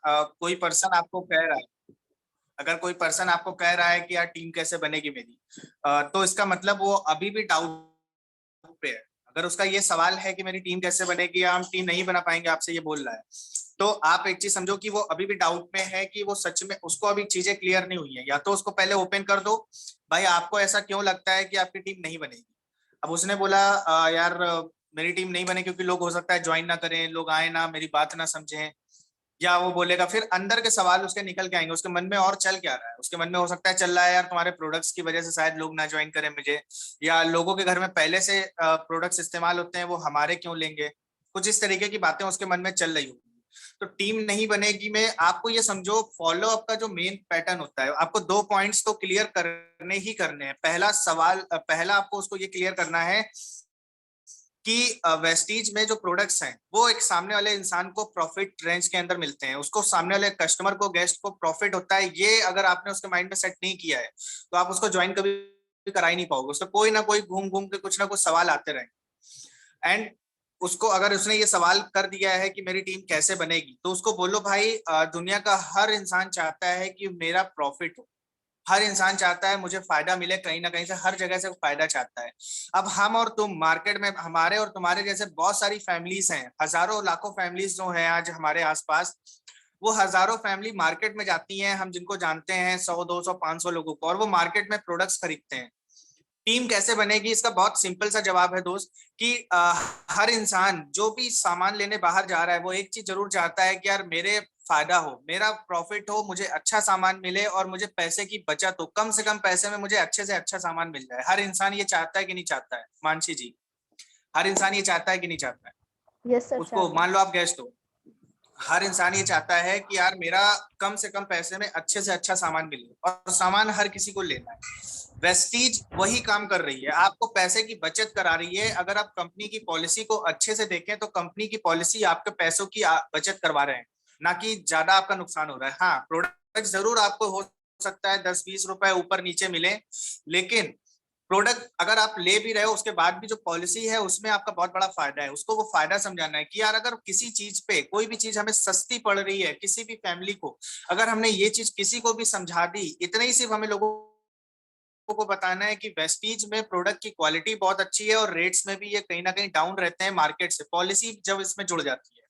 कोई पर्सन आपको कह रहा है, अगर कोई पर्सन आपको कह रहा है कि यार टीम कैसे बनेगी मेरी, तो इसका मतलब वो अभी भी डाउट पे है। अगर उसका ये सवाल है कि मेरी टीम कैसे बनेगी या हम टीम नहीं बना पाएंगे, आपसे ये बोल रहा है, तो आप एक चीज समझो कि वो अभी भी डाउट में है कि वो सच में, उसको अभी चीजें क्लियर नहीं हुई है। या तो उसको पहले ओपन कर दो, भाई आपको ऐसा क्यों लगता है कि आपकी टीम नहीं बनेगी। अब उसने बोला यार मेरी टीम नहीं बने क्योंकि लोग हो सकता है ज्वाइन ना करें, लोग आए ना, मेरी बात ना समझें, या वो बोलेगा फिर अंदर के सवाल उसके निकल के आएंगे, उसके मन में और चल क्या रहा है। उसके मन में हो सकता है चल रहा है यार तुम्हारे प्रोडक्ट्स की वजह से शायद लोग ना ज्वाइन करें मुझे, या लोगों के घर में पहले से प्रोडक्ट्स इस्तेमाल होते हैं, वो हमारे क्यों लेंगे। कुछ इस तरीके की बातें उसके मन में चल रही होगी। तो टीम नहीं बनेगी में आपको ये समझो, फॉलो अप का जो मेन पैटर्न होता है, आपको 2 पॉइंट्स तो क्लियर करने ही करने हैं। पहला सवाल, पहला आपको उसको ये क्लियर करना है कि वेस्टीज में जो प्रोडक्ट्स हैं वो एक सामने वाले इंसान को प्रॉफिट रेंज के अंदर मिलते हैं, उसको सामने वाले कस्टमर को, गेस्ट को प्रॉफिट होता है। ये अगर आपने उसके माइंड में सेट नहीं किया है तो आप उसको ज्वाइन कभी करा ही नहीं पाओगे। उसको कोई ना कोई घूम घूम के कुछ ना कुछ सवाल आते रहेंगे। एंड उसको अगर उसने ये सवाल कर दिया है कि मेरी टीम कैसे बनेगी, तो उसको बोलो भाई दुनिया का हर इंसान चाहता है कि मेरा प्रॉफिट हो, हर इंसान चाहता है मुझे फायदा मिले, कहीं ना कहीं से हर जगह से फायदा चाहता है। अब हम और तुम मार्केट में, हमारे और तुम्हारे जैसे बहुत सारी फैमिलीज हैं, हजारों लाखों फैमिलीज जो हैं आज हमारे आसपास, वो हजारों फैमिली मार्केट में जाती हैं, हम जिनको जानते हैं 100 200 500 लोगों को, और वो मार्केट में प्रोडक्ट्स खरीदते हैं। टीम कैसे बनेगी, इसका बहुत सिंपल सा जवाब है दोस्त, कि हर इंसान जो भी सामान लेने बाहर जा रहा है, वो एक चीज जरूर चाहता है कि यार मेरे फायदा हो, मेरा प्रॉफिट हो, मुझे अच्छा सामान मिले और मुझे पैसे की बचत हो, कम से कम पैसे में मुझे अच्छे से अच्छा सामान मिल जाए। हर इंसान ये चाहता है कि नहीं चाहता है मानसी जी? हर इंसान ये चाहता है कि नहीं चाहता है? यस सर, उसको चाहते हैं। मान लो आप गेस्ट हो, हर इंसान ये चाहता है कि यार मेरा कम से कम पैसे में अच्छे से अच्छा सामान मिले, और सामान हर किसी को लेना है। वेस्टीज वही काम कर रही है, आपको पैसे की बचत करा रही है। अगर आप कंपनी की पॉलिसी को अच्छे से देखें तो कंपनी की पॉलिसी आपके पैसों की बचत करवा रहे हैं, ना कि ज्यादा आपका नुकसान हो रहा है। हाँ, प्रोडक्ट जरूर आपको हो सकता है 10 20 रुपए ऊपर नीचे मिले, लेकिन प्रोडक्ट अगर आप ले भी रहे हो उसके बाद भी जो पॉलिसी है उसमें आपका बहुत बड़ा फायदा है। उसको वो फायदा समझाना है कि यार अगर किसी चीज पे, कोई भी चीज हमें सस्ती पड़ रही है, किसी भी फैमिली को, अगर हमने ये चीज किसी को भी समझा दी, इतना ही सिर्फ हमें लोगों को बताना है कि वेस्टीज में प्रोडक्ट की क्वालिटी बहुत अच्छी है और रेट्स में भी ये कहीं ना कहीं डाउन रहते हैं मार्केट से, पॉलिसी जब इसमें जुड़ जाती है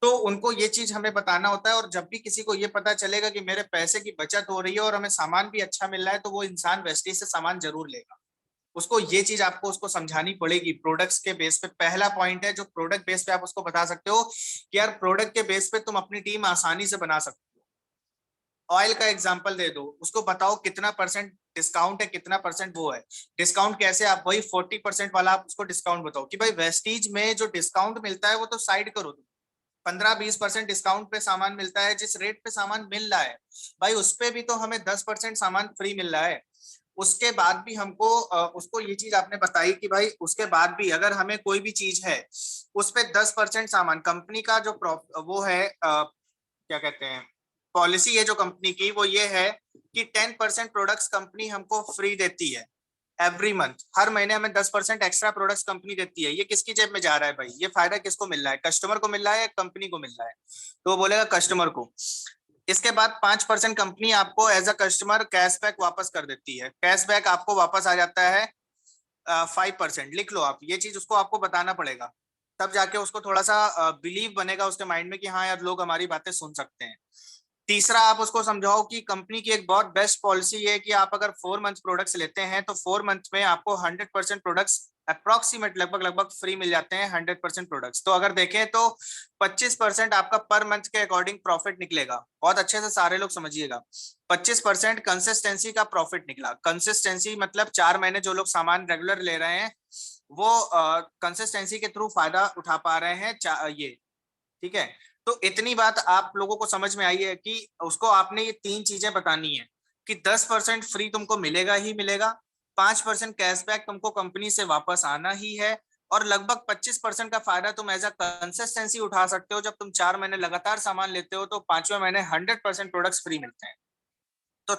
तो उनको ये चीज हमें बताना होता है। और जब भी किसी को ये पता चलेगा कि मेरे पैसे की बचत हो रही है और हमें सामान भी अच्छा मिल रहा है, तो वो इंसान वेस्टीज से सामान जरूर लेगा। उसको ये चीज आपको उसको समझानी पड़ेगी प्रोडक्ट्स के बेस पे। पहला पॉइंट है जो प्रोडक्ट बेस पे आप उसको बता सकते हो कि यार प्रोडक्ट के बेस पे तुम अपनी टीम आसानी से बना सकते हो। ऑयल का एग्जांपल दे दो, उसको बताओ कितना परसेंट डिस्काउंट है, कितना परसेंट वो है। डिस्काउंट कैसे, आप वही 40% वाला आप उसको डिस्काउंट बताओ कि भाई वेस्टीज में जो डिस्काउंट मिलता है वो तो साइड करो तुम, 15 20% डिस्काउंट पे सामान मिलता है, जिस रेट पे सामान मिल रहा है भाई उस पे भी तो हमें 10% सामान फ्री मिल रहा है। उसके बाद भी हमको उसको ये चीज आपने बताई कि भाई उसके बाद भी अगर हमें कोई भी चीज है उस पे 10% सामान, कंपनी का जो वो है क्या कहते हैं, पॉलिसी है जो कंपनी की, वो ये है कि 10% प्रोडक्ट्स कंपनी हमको फ्री देती है एवरी मंथ। हर महीने हमें 10% एक्स्ट्रा प्रोडक्ट्स कंपनी देती है। ये किसकी जेब में जा रहा है भाई, ये फायदा किसको मिल रहा है, कस्टमर को मिल रहा है या कंपनी को मिल रहा है? तो वो बोलेगा कस्टमर को। इसके बाद 5% कंपनी आपको एज अ कस्टमर कैशबैक वापस कर देती है। कैशबैक आपको वापस आ जाता है 5%। लिख लो आप ये चीज, उसको आपको बताना पड़ेगा, तब जाके उसको थोड़ा सा बिलीव बनेगा उसके माइंड में कि हाँ यार लोग हमारी बातें सुन सकते हैं। तीसरा, आप उसको समझाओ कि कंपनी की एक बहुत बेस्ट पॉलिसी है कि आप अगर 4 मंथ प्रोडक्ट्स लेते हैं तो 4 मंथ में आपको 100% प्रोडक्ट्स अप्रोक्सीमेट लगभग लगभग फ्री मिल जाते हैं, 100% प्रोडक्ट्स। तो अगर देखें तो 25% आपका पर मंथ के अकॉर्डिंग प्रॉफिट निकलेगा। बहुत अच्छे से सारे लोग समझिएगा, 25% कंसिस्टेंसी का प्रॉफिट निकला। कंसिस्टेंसी मतलब 4 महीने जो लोग सामान रेगुलर ले रहे हैं वो कंसिस्टेंसी के थ्रू फायदा उठा पा रहे हैं ये, ठीक है। तो इतनी बात आप लोगों को समझ में आई है कि उसको आपने ये 3 चीजें बतानी है कि 10% फ्री तुमको मिलेगा ही मिलेगा, 5% कैशबैक तुमको कंपनी से वापस आना ही है, और लगभग 25% का फायदा तुम एज अ कंसिस्टेंसी उठा सकते हो। जब तुम 4 महीने लगातार सामान लेते हो तो 5वें महीने 100% प्रोडक्ट्स फ्री मिलते हैं। तो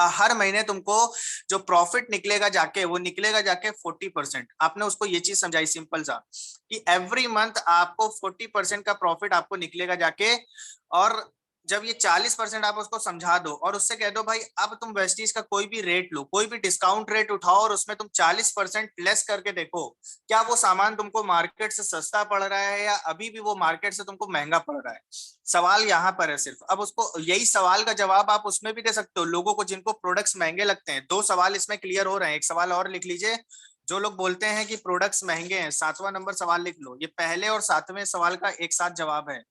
हर महीने तुमको जो प्रॉफिट निकलेगा जाके, वो निकलेगा जाके 40%। आपने उसको ये चीज समझाई सिंपल सा कि एवरी मंथ आपको 40% का प्रॉफिट आपको निकलेगा जाके। और जब ये 40% आप उसको समझा दो और उससे कह दो भाई अब तुम वेस्टीज का कोई भी रेट लो, कोई भी डिस्काउंट रेट उठाओ और उसमें तुम 40% लेस करके देखो, क्या वो सामान तुमको मार्केट से सस्ता पड़ रहा है या अभी भी वो मार्केट से तुमको महंगा पड़ रहा है। सवाल यहाँ पर है सिर्फ। अब उसको यही सवाल का जवाब आप उसमें भी दे सकते हो, लोगों को जिनको प्रोडक्ट्स महंगे लगते हैं। दो सवाल इसमें क्लियर हो रहे हैं। एक सवाल और लिख लीजिए, जो लोग बोलते हैं कि प्रोडक्ट्स महंगे हैं, 7वां नंबर सवाल लिख लो। ये पहले और 7वें सवाल का एक साथ जवाब है।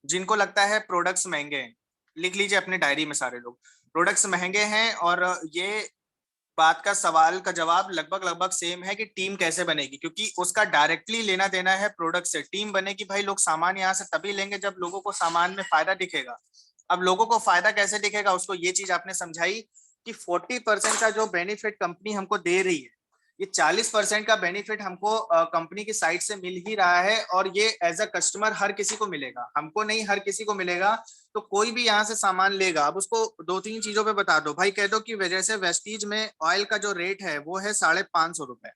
जिनको लगता है प्रोडक्ट्स महंगे हैं, लिख लीजिए अपने डायरी में सारे लोग, प्रोडक्ट्स महंगे हैं। और ये बात का सवाल का जवाब लगभग लगभग सेम है कि टीम कैसे बनेगी, क्योंकि उसका डायरेक्टली लेना देना है प्रोडक्ट से। टीम बनेगी भाई, लोग सामान यहाँ से तभी लेंगे जब लोगों को सामान में फायदा दिखेगा। अब लोगों को फायदा कैसे दिखेगा, उसको ये चीज आपने समझाई कि 40% का जो बेनिफिट कंपनी हमको दे रही है, ये 40% का बेनिफिट हमको कंपनी की साइड से मिल ही रहा है। और ये एज अ कस्टमर हर किसी को मिलेगा, हमको नहीं हर किसी को मिलेगा। तो कोई भी यहाँ से सामान लेगा, अब उसको 2-3 चीजों पे बता दो भाई, कह दो कि जैसे वेस्टीज में ऑयल का जो रेट है वो है 550 रुपए।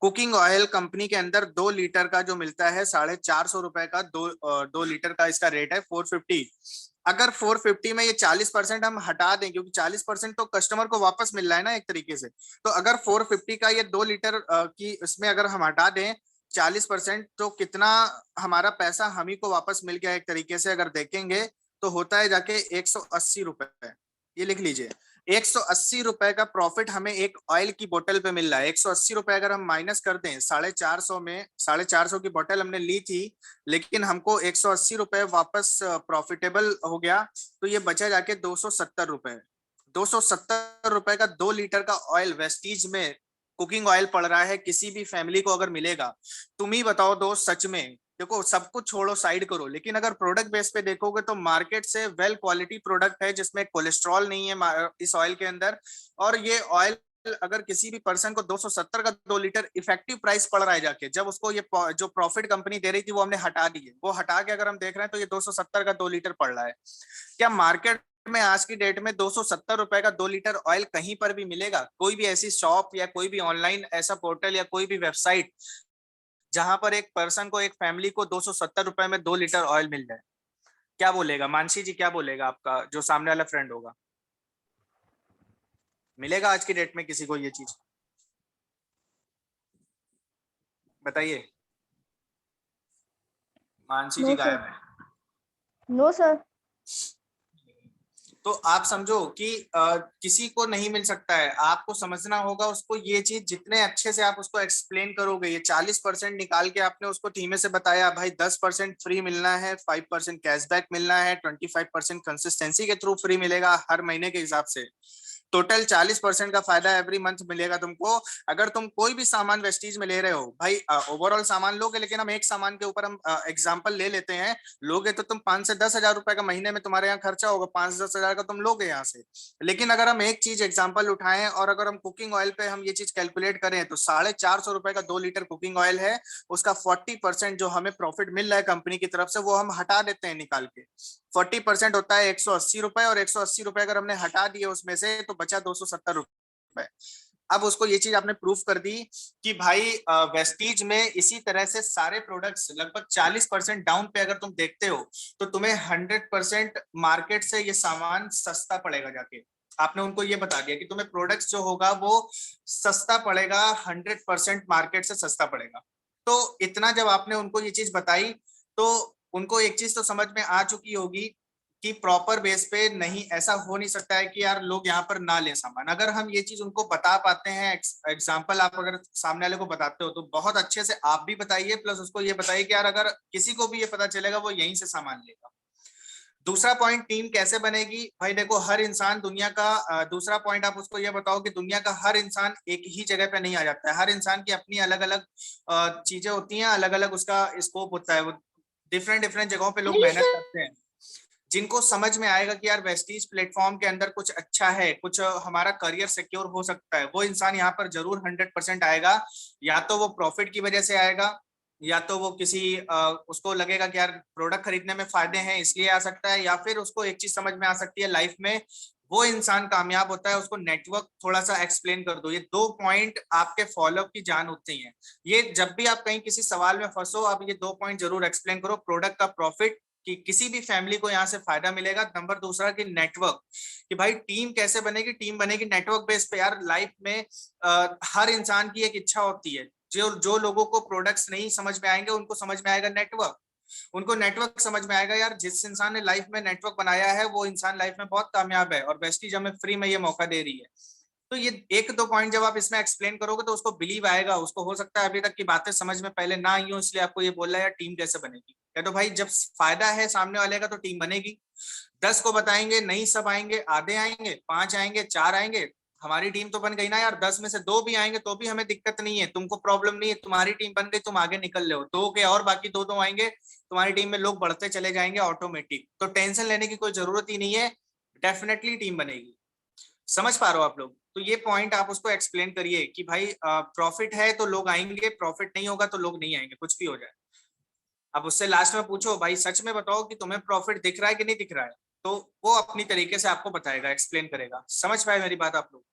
कुकिंग ऑयल कंपनी के अंदर 2 लीटर का जो मिलता है 450 रुपए का, 2 लीटर का इसका रेट है 450। अगर 450 में ये 40% हम हटा दें, क्योंकि 40% तो कस्टमर को वापस मिल रहा है ना एक तरीके से, तो अगर 450 का ये 2 लीटर की इसमें अगर हम हटा दें 40%, तो कितना हमारा पैसा हम ही को वापस मिल गया एक तरीके से अगर देखेंगे, तो होता है जाके 180 रुपए। ये लिख लीजिए, 180 रुपए का प्रॉफिट हमें एक ऑयल की बोतल पे मिल रहा है। 180 रुपए अगर हम माइनस कर दें 450 में, 450 की बोतल हमने ली थी, लेकिन हमको 180 रुपए वापस प्रॉफिटेबल हो गया, तो ये बचा जाके 270 रुपए। 270 रुपए का 2 लीटर का ऑयल वेस्टीज में कुकिंग ऑयल पड़ रहा है किसी भी फैमिली को अगर मिलेगा। तुम ही बताओ दोस्त, सच में देखो, सब कुछ छोड़ो साइड करो, लेकिन अगर प्रोडक्ट बेस पे देखोगे तो मार्केट से वेल क्वालिटी प्रोडक्ट है जिसमें कोलेस्ट्रॉल नहीं है इस ऑयल के अंदर। और ये ऑयल अगर किसी भी पर्सन को 270 का 2 लीटर इफेक्टिव प्राइस पड़ रहा है जाके, जब उसको ये जो प्रॉफिट कंपनी दे रही थी वो हमने हटा दी है, वो हटा के अगर हम देख रहे हैं तो ये 270 का 2 लीटर पड़ रहा है। क्या मार्केट में आज की डेट में 270 रुपए का 2 लीटर ऑयल कहीं पर भी मिलेगा? कोई भी ऐसी शॉप या कोई भी ऑनलाइन ऐसा पोर्टल या कोई भी वेबसाइट जहां पर एक पर्सन को, एक फैमिली को 270 रुपए में 2 लीटर ऑयल मिल जाए? क्या बोलेगा मानसी जी, क्या बोलेगा आपका जो सामने वाला फ्रेंड होगा? मिलेगा आज की डेट में किसी को ये चीज? बताइए। मानसी नो जी सर। गायब है। No sir. तो आप समझो कि किसी को नहीं मिल सकता है, आपको समझना होगा उसको ये चीज। जितने अच्छे से आप उसको एक्सप्लेन करोगे, ये 40% निकाल के आपने उसको धीमे से बताया, भाई 10% फ्री मिलना है, 5% कैशबैक मिलना है, 25% कंसिस्टेंसी के थ्रू फ्री मिलेगा हर महीने के हिसाब से, टोटल 40% का फायदा एवरी मंथ मिलेगा तुमको। अगर तुम कोई भी सामान वेस्टीज में ले रहे हो भाई, ओवरऑल सामान लोगे, लेकिन हम एक सामान के ऊपर हम एग्जांपल ले लेते हैं, लोगे तो तुम 5 से 10 हजार रुपए का महीने में तुम्हारे यहाँ खर्चा होगा, 5 से 10 हजार का तुम लोगे यहाँ से। लेकिन अगर हम एक चीज एग्जाम्पल उठाएं और अगर हम कुकिंग ऑयल पे हम ये चीज कैलकुलेट करें, तो 450 रुपए का 2 लीटर कुकिंग ऑयल है, उसका 40% जो हमें प्रॉफिट मिल रहा है कंपनी की तरफ से, वो हम हटा देते हैं निकाल के। 40% होता है 180 रुपए, और 180 रुपए अगर हमने हटा दिए उसमें से, तो बचा 270 रुपए। अब उसको ये चीज आपने प्रूफ कर दी कि भाई वेस्टीज में इसी तरह से सारे प्रोडक्ट्स लगभग 40% डाउन पे अगर तुम देखते हो, तो तुम्हें 100% मार्केट से ये सामान सस्ता पड़ेगा जाके। आपने उनको ये बता दिया कि तुम्हें प्रोडक्ट्स जो होगा वो सस्ता पड़ेगा, 100% मार्केट से सस्ता पड़ेगा। तो इतना जब आपने उनको ये चीज बताई, तो उनको एक चीज तो समझ में आ चुकी होगी कि प्रॉपर बेस पे नहीं, ऐसा हो नहीं सकता है कि यार लोग यहाँ पर ना ले सामान। अगर हम ये चीज उनको बता पाते हैं, एग्जाम्पल आप अगर सामने वाले को बताते हो तो बहुत अच्छे से आप भी बताइए, प्लस उसको ये बताइए कि यार अगर किसी को भी ये पता चलेगा वो यहीं से सामान लेगा। दूसरा पॉइंट, टीम कैसे बनेगी? भाई देखो, हर इंसान दुनिया का दूसरा पॉइंट आप उसको ये बताओ कि दुनिया का हर इंसान एक ही जगह पे नहीं आ जाता है। हर इंसान की अपनी अलग अलग चीजें होती हैं, अलग अलग उसका स्कोप होता है, वो डिफरेंट डिफरेंट जगहों पे लोग मेहनत करते हैं। जिनको समझ में आएगा कि यार वेस्टीज प्लेटफॉर्म के अंदर कुछ अच्छा है, कुछ हमारा करियर सिक्योर हो सकता है, वो इंसान यहाँ पर जरूर 100% आएगा। या तो वो प्रॉफिट की वजह से आएगा, या तो वो किसी उसको लगेगा कि यार प्रोडक्ट खरीदने में फायदे हैं इसलिए आ सकता है, या फिर उसको एक चीज समझ में आ सकती है लाइफ में, वो इंसान कामयाब होता है, उसको नेटवर्क थोड़ा सा एक्सप्लेन कर दो। ये 2 पॉइंट आपके फॉलोअप की जान होती है। ये जब भी आप कहीं किसी सवाल में फंसो, आप ये 2 पॉइंट जरूर एक्सप्लेन करो, प्रोडक्ट का प्रॉफिट कि किसी भी फैमिली को यहाँ से फायदा मिलेगा। नंबर दूसरा कि नेटवर्क, कि भाई टीम कैसे बनेगी, टीम बनेगी नेटवर्क बेस पे। यार लाइफ में हर इंसान की एक इच्छा होती है, जो जो लोगों को प्रोडक्ट्स नहीं समझ में आएंगे उनको समझ में आएगा नेटवर्क, उनको नेटवर्क समझ में आएगा। यार जिस इंसान ने लाइफ में नेटवर्क बनाया है वो इंसान लाइफ में बहुत कामयाब है, और वेस्टीज हमें फ्री में ये मौका दे रही है। तो ये एक दो पॉइंट जब आप इसमें एक्सप्लेन करोगे तो उसको बिलीव आएगा। उसको हो सकता है अभी तक की बातें समझ में पहले ना आई हो, इसलिए आपको ये बोल रहा है यार टीम कैसे बनेगी। या तो भाई जब फायदा है सामने वाले का तो टीम बनेगी। 10 को बताएंगे नहीं सब आएंगे, आधे आएंगे, 5 आएंगे, 4 आएंगे, हमारी टीम तो बन गई ना यार। 10 में से 2 भी आएंगे तो भी हमें दिक्कत नहीं है, तुमको प्रॉब्लम नहीं है, तुम्हारी टीम बन गई, तुम आगे निकल रहे हो। 2 के और बाकी 2 आएंगे, तुम्हारी टीम में लोग बढ़ते चले जाएंगे ऑटोमेटिक। तो टेंशन लेने की कोई जरूरत ही नहीं है, डेफिनेटली टीम बनेगी। समझ पा रहे हो आप लोग? तो ये पॉइंट आप उसको एक्सप्लेन करिए कि भाई प्रॉफिट है तो लोग आएंगे, प्रॉफिट नहीं होगा तो लोग नहीं आएंगे, कुछ भी हो जाए। अब उससे लास्ट में पूछो भाई सच में बताओ कि तुम्हें प्रॉफिट दिख रहा है कि नहीं दिख रहा है, तो वो अपनी तरीके से आपको बताएगा, एक्सप्लेन करेगा। समझ पाए मेरी बात आप लोग?